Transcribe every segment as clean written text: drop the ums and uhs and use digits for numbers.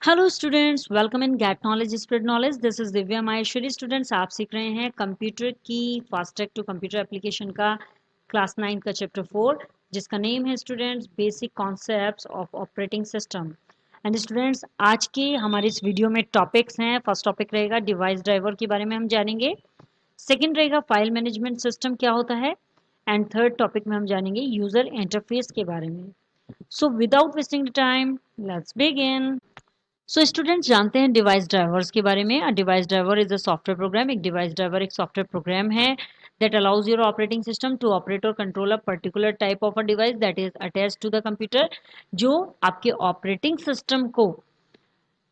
Hello students, welcome in get knowledge spread knowledge. This is Divya Maheshwari. Students, आप सीख रहे हैं कंप्यूटर की फास्टैग टू कंप्यूटर एप्लीकेशन का क्लास 9 का चैप्टर 4, जिसका नेम है students basic concepts of operating system. And students, आज के हमारे इस वीडियो में टॉपिक्स हैं। फर्स्ट टॉपिक रहेगा डिवाइस ड्राइवर के बारे में हम जानेंगे। सेकेंड रहेगा फाइल मैनेजमेंट सिस्टम क्या होता है। एंड थर्ड टॉपिक में हम जानेंगे यूजर इंटरफेस के बारे में। So without wasting time, let's begin. So students, जानते हैं डिवाइस ड्राइवर्स के बारे में। Device driver is a software program. एक डिवाइस ड्राइवर एक सॉफ्टवेयर प्रोग्राम है that allows your operating system to operate और control a particular type of a device that is attached to the computer. जो आपके operating system को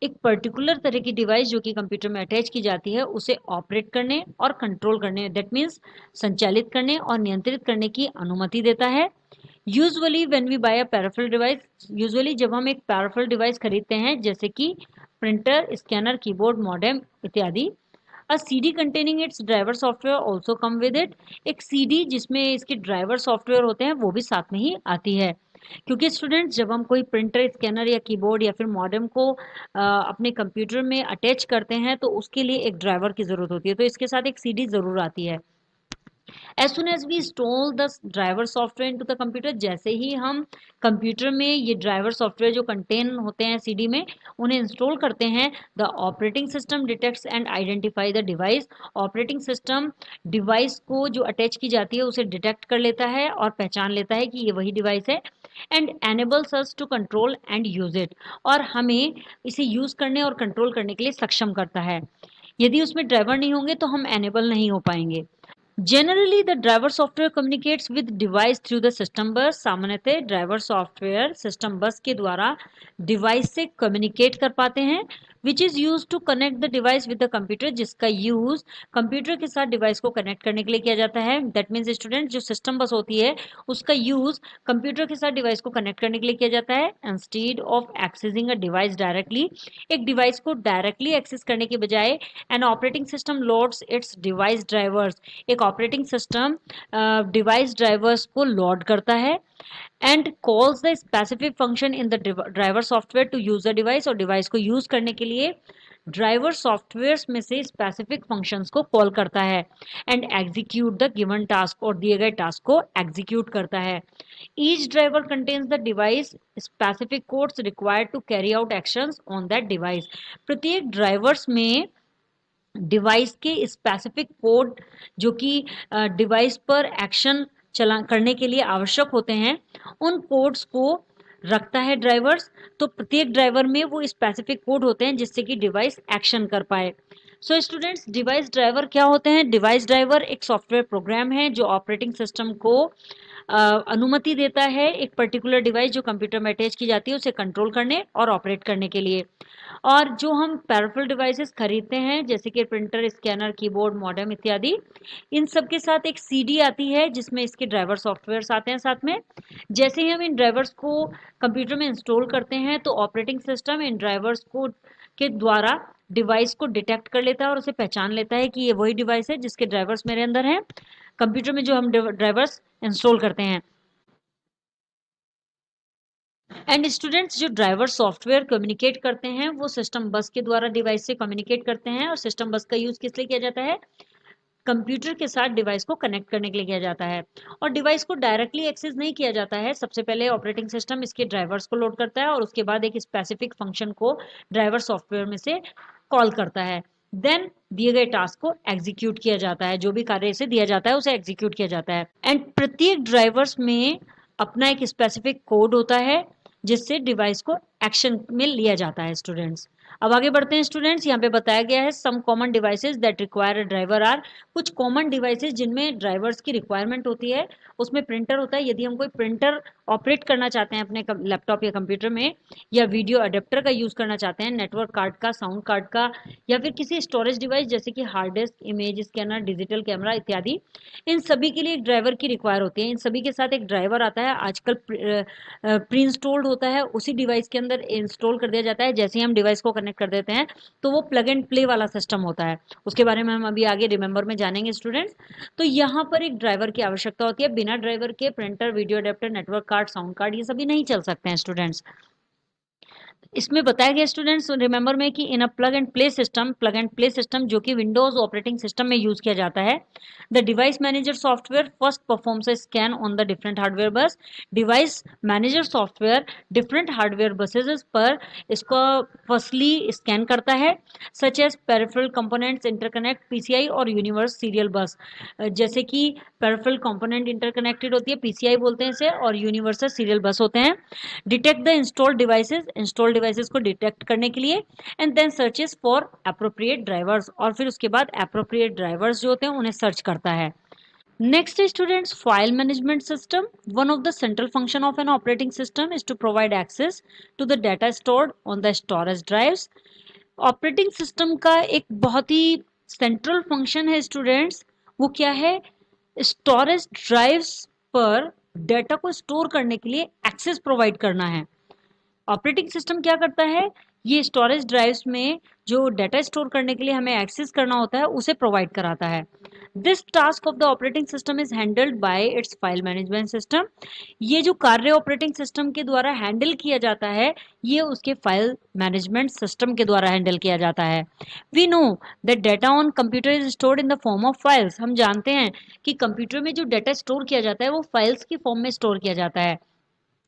एक particular तरह की डिवाइस जो कि कंप्यूटर में अटैच की जाती है उसे ऑपरेट करने और कंट्रोल करने, दैट मीन्स संचालित करने और नियंत्रित करने की अनुमति देता है। Usually when we buy a peripheral device, usually जब हम एक पैराफल डिवाइस खरीदते हैं जैसे कि प्रिंटर, स्कैनर, कीबोर्ड, मॉडेम इत्यादि, a CD containing its driver software also come with it. एक सीडी जिसमें इसके ड्राइवर सॉफ्टवेयर होते हैं वो भी साथ में ही आती है। क्योंकि स्टूडेंट्स, जब हम कोई प्रिंटर, स्कैनर या कीबोर्ड या फिर मॉडेम को अपने कंप्यूटर में अटैच करते हैं तो उसके लिए एक ड्राइवर की ज़रूरत होती है, तो इसके साथ एक सीडी ज़रूर आती है। As soon as we install the driver software into the computer, जैसे ही हम कंप्यूटर में ये ड्राइवर सॉफ्टवेयर जो कंटेन होते हैं सीडी में उन्हें इंस्टॉल करते हैं, the operating system detects and identify the device. Operating system device को जो अटैच की जाती है उसे डिटेक्ट कर लेता है और पहचान लेता है कि ये वही डिवाइस है, and enables us to control and use it, और हमें इसे यूज करने और कंट्रोल करने के लिए सक्षम करता है। यदि उसमें ड्राइवर नहीं होंगे तो हम एनेबल नहीं हो पाएंगे। Generally the driver software communicates with device through the system बस। सामान्यतः ड्राइवर सॉफ्टवेयर सिस्टम बस के द्वारा डिवाइस से कम्युनिकेट कर पाते हैं, which is use to connect the device with the computer, जिसका यूज कंप्यूटर के साथ डिवाइस को कनेक्ट करने के लिए किया जाता है। दैट मीन्स स्टूडेंट, जो सिस्टम बस होती है उसका यूज कंप्यूटर के साथ डिवाइस को कनेक्ट करने के लिए किया जाता है, instead of accessing a device directly. एक डिवाइस को डायरेक्टली एक्सेस करने के बजाय an operating system loads its device drivers, एक ऑपरेटिंग सिस्टम डिवाइस ड्राइवर्स को लोड करता है and calls the specific function in the driver software to use the device, और डिवाइस को यूज करने के लिए ड्राइवर सॉफ्टवेयर में से स्पेसिफिक फंक्शंस को कॉल करता है and execute the given task, और दिए गए टास्क को एग्जीक्यूट करता है। Each driver contains the device specific codes required to carry out actions on that device. प्रत्येक ड्राइवर्स में डिवाइस के स्पेसिफिक कोड जो कि डिवाइस पर एक्शन चला करने के लिए आवश्यक होते हैं, उन कोड्स को रखता है ड्राइवर्स। तो प्रत्येक ड्राइवर में वो स्पेसिफिक कोड होते हैं जिससे कि डिवाइस एक्शन कर पाए। सो स्टूडेंट्स, डिवाइस ड्राइवर क्या होते हैं? डिवाइस ड्राइवर एक सॉफ्टवेयर प्रोग्राम है जो ऑपरेटिंग सिस्टम को अनुमति देता है एक पर्टिकुलर डिवाइस जो कंप्यूटर में अटैच की जाती है उसे कंट्रोल करने और ऑपरेट करने के लिए। और जो हम पैरेफल डिवाइसेस खरीदते हैं जैसे कि प्रिंटर, स्कैनर, कीबोर्ड, मॉडेम इत्यादि, इन सब के साथ एक सीडी आती है जिसमें इसके ड्राइवर सॉफ्टवेयर्स आते हैं साथ में। जैसे ही हम इन ड्राइवर्स को कंप्यूटर में इंस्टॉल करते हैं तो ऑपरेटिंग सिस्टम इन ड्राइवर्स को के द्वारा डिवाइस को डिटेक्ट कर लेता है और उसे पहचान लेता है कि ये वही डिवाइस है जिसके ड्राइवर्स मेरे अंदर हैं, कंप्यूटर में जो हम ड्राइवर्स इंस्टॉल करते हैं। एंड स्टूडेंट्स, जो ड्राइवर सॉफ्टवेयर कम्युनिकेट करते हैं वो सिस्टम बस के द्वारा डिवाइस से कम्युनिकेट करते हैं, और सिस्टम बस का यूज किस लिए किया जाता है? कंप्यूटर के साथ डिवाइस को कनेक्ट करने के लिए किया जाता है। और डिवाइस को डायरेक्टली एक्सेस नहीं किया जाता है। सबसे पहले ऑपरेटिंग सिस्टम इसके ड्राइवर्स को लोड करता है और उसके बाद एक स्पेसिफिक फंक्शन को ड्राइवर सॉफ्टवेयर में से कॉल करता है। देन दिए गए टास्क को एग्जीक्यूट किया जाता है, जो भी कार्य इसे दिया जाता है उसे एग्जीक्यूट किया जाता है। एंड प्रत्येक ड्राइवर्स में अपना एक स्पेसिफिक कोड होता है जिससे डिवाइस को एक्शन में लिया जाता है। स्टूडेंट्स, अब आगे बढ़ते हैं। स्टूडेंट्स, यहाँ पे बताया गया है some common devices that require a driver are. कुछ कॉमन डिवाइसेस जिनमें ड्राइवर्स की रिक्वायरमेंट होती है, उसमें प्रिंटर होता है। यदि हम कोई प्रिंटर ऑपरेट करना चाहते हैं अपने लैपटॉप या कंप्यूटर में, या वीडियो अडेप्टर का यूज करना चाहते हैं, नेटवर्क कार्ड का, साउंड कार्ड का, या फिर किसी स्टोरेज डिवाइस जैसे कि hard disk, image scanner, digital camera इत्यादि, इन सभी के लिए एक ड्राइवर की रिक्वायर होती है। इन सभी के साथ एक ड्राइवर आता है, आजकल प्री इंस्टॉल्ड होता है, उसी डिवाइस के अंदर इंस्टॉल कर दिया जाता है। जैसे ही हम डिवाइस को कनेक्ट कर देते हैं तो वो प्लग एंड प्ले वाला सिस्टम होता है, उसके बारे में हम अभी आगे रिमेंबर में जानेंगे। स्टूडेंट्स, तो यहाँ पर एक ड्राइवर की आवश्यकता होती है। बिना ड्राइवर के printer, video adapter, network card, sound card ये सभी नहीं चल सकते हैं। स्टूडेंट्स, इसमें बताया गया स्टूडेंट्स रिमेंबर में कि in a plug and play system जो कि विंडोज ऑपरेटिंग सिस्टम में यूज किया जाता है, the device manager software first performs a scan on the different hardware bus. Device manager software different hardware buses पर इसको फर्स्टली स्कैन करता है, such as peripheral component interconnect PCI और universal serial bus. जैसे कि पेरिफेरल कंपोनेंट इंटरकनेक्टेड होती है, PCI बोलते हैं इसे, और यूनिवर्सल सीरियल बस होते हैं। डिटेक्ट द इंस्टॉल डिवाइसेस को डिटेक्ट करने के लिए, and then searches for appropriate drivers, और फिर उसके बाद एप्रोप्रिएट ड्राइवर्स जो होते हैं उन्हें सर्च करता है। Next is students file management system. One of the central function of an operating system is to provide access to the data stored on the storage drives. Operating system का एक बहुत ही central function है students, वो क्या है? Storage drives पर data को store करने के लिए एक्सेस प्रोवाइड करना है। ऑपरेटिंग सिस्टम क्या करता है? ये स्टोरेज ड्राइव्स में जो डाटा स्टोर करने के लिए हमें एक्सेस करना होता है उसे प्रोवाइड कराता है। This task of the operating system is handled by it's file management system. ये जो कार्य ऑपरेटिंग सिस्टम के द्वारा हैंडल किया जाता है, ये उसके फाइल मैनेजमेंट सिस्टम के द्वारा हैंडल किया जाता है। We know that data on computer is stored in the form of files. हम जानते हैं कि कंप्यूटर में जो डाटा स्टोर किया जाता है वो फाइल्स की फॉर्म में स्टोर किया जाता है।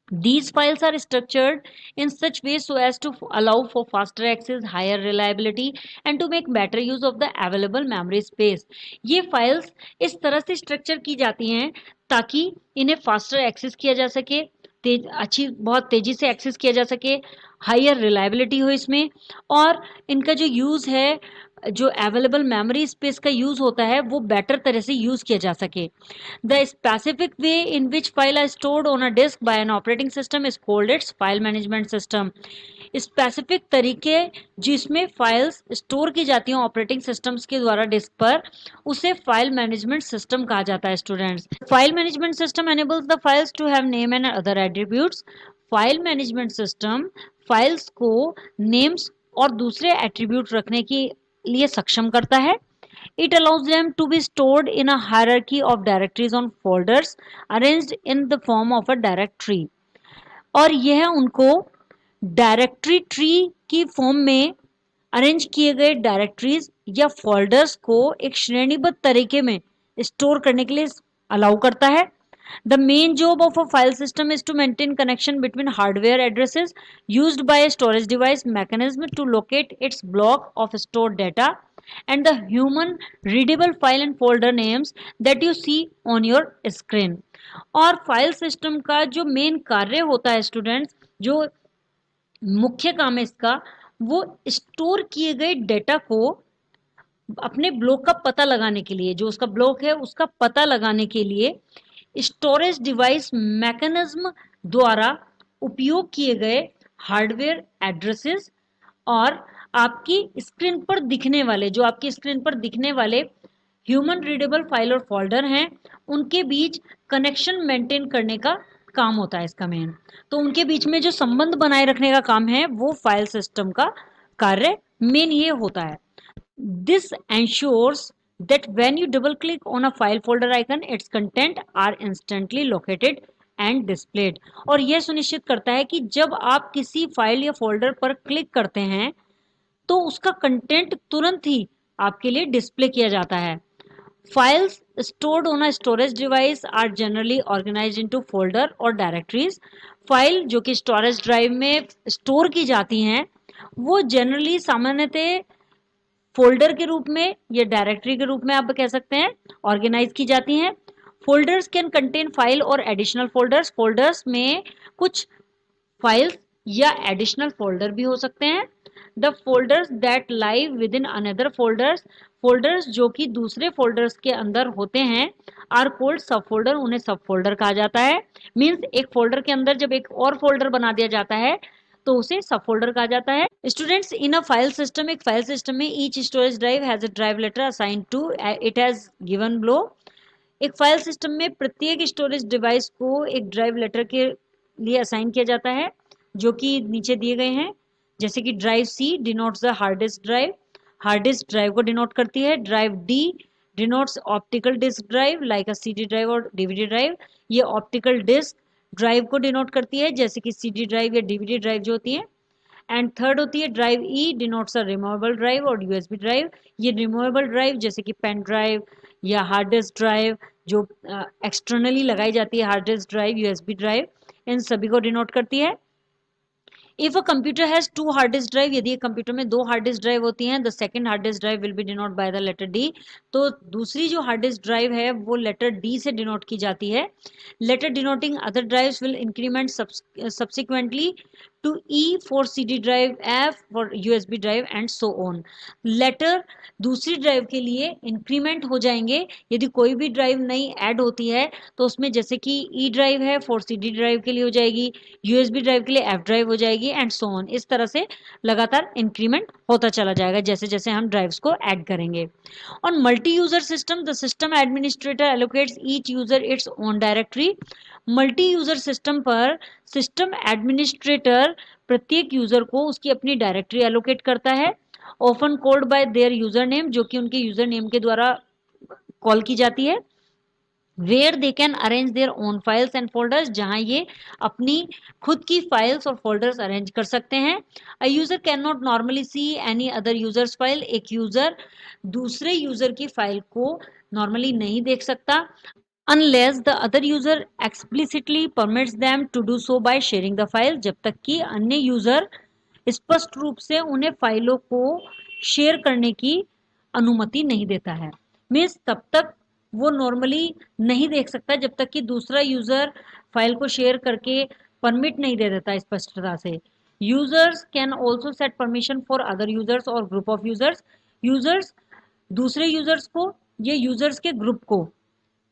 These files are structured in such way so as to allow for faster access, higher reliability and to make better use of the available memory space. ये files इस तरह से structure की जाती हैं ताकि इन्हें faster access किया जा सके, बहुत तेजी से access किया जा सके, higher reliability हो इसमें, और इनका जो use है, जो अवेलेबल मेमोरी स्पेस का यूज होता है वो बेटर तरह से यूज किया जा सके। The specific way in which file are stored on a disk by an operating system is called its file management system. Specific तरीके जिसमें फाइल्स स्टोर की जाती हैं ऑपरेटिंग सिस्टम्स के द्वारा डिस्क पर, उसे फाइल मैनेजमेंट सिस्टम कहा जाता है students. File management system enables the files to have name and other attributes. File management system files को नेम्स और दूसरे एट्रीब्यूट रखने की लिए सक्षम करता है। It allows them to be stored in a hierarchy of directories on folders arranged in the form of a directory. और यह उनको डायरेक्टरी ट्री की फॉर्म में अरेंज किए गए डायरेक्टरीज या फोल्डर्स को एक श्रेणीबद्ध तरीके में स्टोर करने के लिए अलाउ करता है। The main job of a file system is to maintain connection between hardware addresses used by a storage device mechanism to locate its block of stored data and the human readable file and folder names that you see on your screen. और file system का जो main कार्य होता है students, जो मुख्य काम है इसका, वो स्टोर किए गए डेटा को अपने ब्लॉक का पता लगाने के लिए, जो उसका ब्लॉक है उसका पता लगाने के लिए स्टोरेज डिवाइस मैकेनिज्म द्वारा उपयोग किए गए हार्डवेयर एड्रेसेस और आपकी स्क्रीन पर दिखने वाले, जो आपकी स्क्रीन पर दिखने वाले ह्यूमन रीडेबल फाइल और फोल्डर हैं, उनके बीच कनेक्शन मेंटेन करने का काम होता है इसका मेन। तो उनके बीच में जो संबंध बनाए रखने का काम है वो फाइल सिस्टम का कार्य मेन ये होता है। This ensures that when you double click on a file folder icon, its content are instantly located and displayed. और यह सुनिश्चित करता है कि जब आप किसी फाइल या फोल्डर पर क्लिक करते हैं तो उसका कंटेंट तुरंत ही आपके लिए डिस्प्ले किया जाता है। Files stored on a storage device are generally organized into folder और डायरेक्टरीज। फाइल जो कि स्टोरेज ड्राइव में स्टोर की जाती हैं वो जनरली सामान्यतः फोल्डर के रूप में या डायरेक्टरी के रूप में आप कह सकते हैं ऑर्गेनाइज की जाती हैं। फोल्डर्स कैन कंटेन फाइल और एडिशनल फोल्डर्स। फोल्डर्स में कुछ फाइल्स या एडिशनल फोल्डर भी हो सकते हैं। The folders that live with in another folders, folders जो कि दूसरे फोल्डर्स के अंदर होते हैं, आर कोल्ड सब फोल्डर, उन्हें सब फोल्डर कहा जाता है। मीन्स एक फोल्डर के अंदर जब एक और फोल्डर बना दिया जाता है तो उसे सब फोल्डर कहा जाता है। Students, in a file system, एक फाइल सिस्टम में each storage drive has a drive letter assigned to it has given below. एक फाइल सिस्टम में प्रत्येक स्टोरेज डिवाइस को एक ड्राइव लेटर के लिए असाइन किया जाता है जो कि नीचे दिए गए हैं। जैसे कि drive C denotes the hard disk drive, hard disk drive को डिनोट करती है। Drive D denotes optical disk drive like a CD drive और डीवीडी ड्राइव, ये ऑप्टिकल डिस्क ड्राइव को डिनोट करती है जैसे कि सीडी ड्राइव या डीवीडी ड्राइव जो होती है। एंड थर्ड होती है drive E, denotes a removable drive और यूएसबी ड्राइव। ये रिमूवेबल ड्राइव जैसे कि पेन ड्राइव या हार्ड डिस्क ड्राइव जो एक्सटर्नली लगाई जाती है, hard disk drive, USB drive, इन सभी को डिनोट करती है। If a computer has two hard disk drive, यदि एक कंप्यूटर में दो हार्ड डिस्क ड्राइव होती हैं, the second hard disk drive will be denote by the letter D. तो दूसरी जो हार्ड डिस्क ड्राइव है वो लेटर डी से डिनोट की जाती है। Letter denoting other drives will increment subsequently to E for CD drive, F for USB drive and so on. Letter दूसरी ड्राइव के लिए इंक्रीमेंट हो जाएंगे यदि कोई भी ड्राइव नई ऐड होती है, तो उसमें जैसे कि ई ड्राइव है फॉर सीडी ड्राइव के लिए हो जाएगी, यूएसबी ड्राइव के लिए एफ ड्राइव हो जाएगी एंड सो ऑन। इस तरह से लगातार इंक्रीमेंट होता चला जाएगा जैसे जैसे हम ड्राइव्स को ऐड करेंगे। On multi user system the system administrator allocates each user its own directory. Multi user system पर सिस्टम एडमिनिस्ट्रेटर प्रत्येक यूजर को उसकी अपनी डायरेक्टरी एलोकेट करता है, often called by there user name, जो कि उनके यूजर नेम के द्वारा कॉल की जाती है। Where they can arrange their own files and folders, जहां ये अपनी खुद की फाइल्स और फोल्डर्स अरेंज कर सकते हैं। A user can not normally see any other users file, एक यूजर दूसरे यूजर की फाइल को नॉर्मली नहीं देख सकता unless the other user explicitly permits them to do so by sharing the file, जब तक कि अन्य यूजर स्पष्ट रूप से उन्हें फाइलों को शेयर करने की अनुमति नहीं देता है। मीन्स तब तक वो नॉर्मली नहीं देख सकता जब तक कि दूसरा यूजर फाइल को शेयर करके परमिट नहीं दे देता स्पष्टता से। Users can also set permission for other users और ग्रुप ऑफ यूजर्स, यूजर्स दूसरे यूजर्स को या यूजर्स के ग्रुप को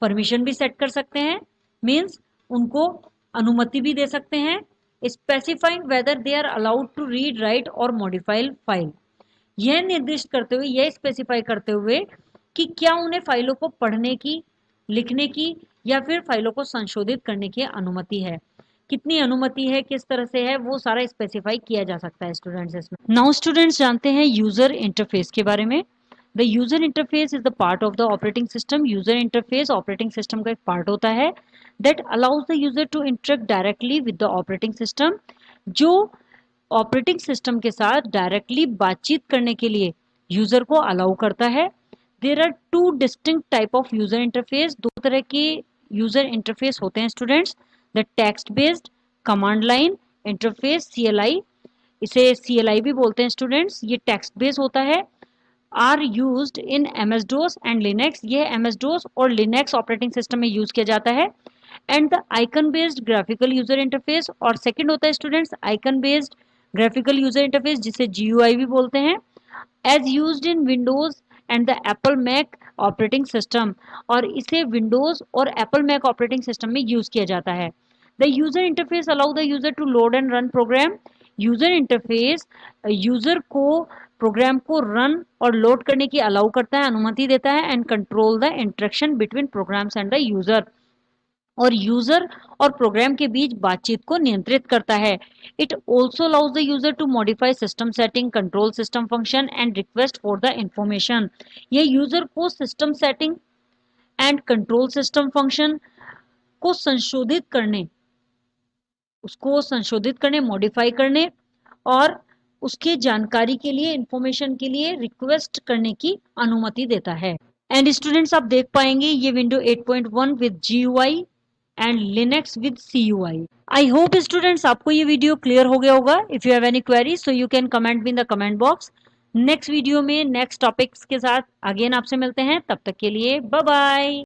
परमिशन भी सेट कर सकते हैं, मीन्स उनको अनुमति भी दे सकते हैं। Specifying whether they are allowed to read, write और मॉडिफाई फाइल, यह निर्दिष्ट करते हुए, यह स्पेसिफाई करते हुए कि क्या उन्हें फाइलों को पढ़ने की, लिखने की या फिर फाइलों को संशोधित करने की अनुमति है। कितनी अनुमति है, किस तरह से है, वो सारा स्पेसिफाई किया जा सकता है स्टूडेंट्स इसमें। नाउ स्टूडेंट्स जानते हैं यूजर इंटरफेस के बारे में। The user interface is the part of the operating system. User interface operating system का एक part होता है that allows the user to interact directly with the operating system, जो ऑपरेटिंग सिस्टम के साथ डायरेक्टली बातचीत करने के लिए यूजर को अलाउ करता है। There are two distinct type of user interface, दो तरह के यूजर इंटरफेस होते हैं students. The text based command line interface, CLI, इसे CLI भी बोलते हैं स्टूडेंट्स, ये टेक्स्ट बेस्ड होता है। Are used in MS-DOS and Linux, ये MS-DOS और लिनक्स ऑपरेटिंग सिस्टम में यूज किया जाता है। And the icon based graphical user interface, और सेकंड होता है students icon based graphical user interface, जिसे GUI भी बोलते हैं, as used in Windows and the Apple Mac operating system, और इसे विंडोज और एप्पल मैक ऑपरेटिंग सिस्टम में यूज किया जाता है। The user interface allow the user to load and run program, user interface user को प्रोग्राम को run और लोड करने की अलाउ करता है, अनुमति देता है। And control the interaction between programs and the user, और यूजर और प्रोग्राम के बीच बातचीत को नियंत्रित करता है। It also allows the user to modify system setting, control system function and request for the information, यह यूजर को system setting and control system function को संशोधित करने, उसको संशोधित करने, मॉडिफाई करने और उसके जानकारी के लिए, इंफॉर्मेशन के लिए रिक्वेस्ट करने की अनुमति देता है। एंड स्टूडेंट्स आप देख पाएंगे ये window 8.1 with GUI and Linux with CUI। I hope students आपको ये वीडियो क्लियर हो गया होगा। If you have any query so you can comment me in the comment box. Next video में नेक्स्ट टॉपिक्स के साथ अगेन आपसे मिलते हैं, तब तक के लिए बाय बाय।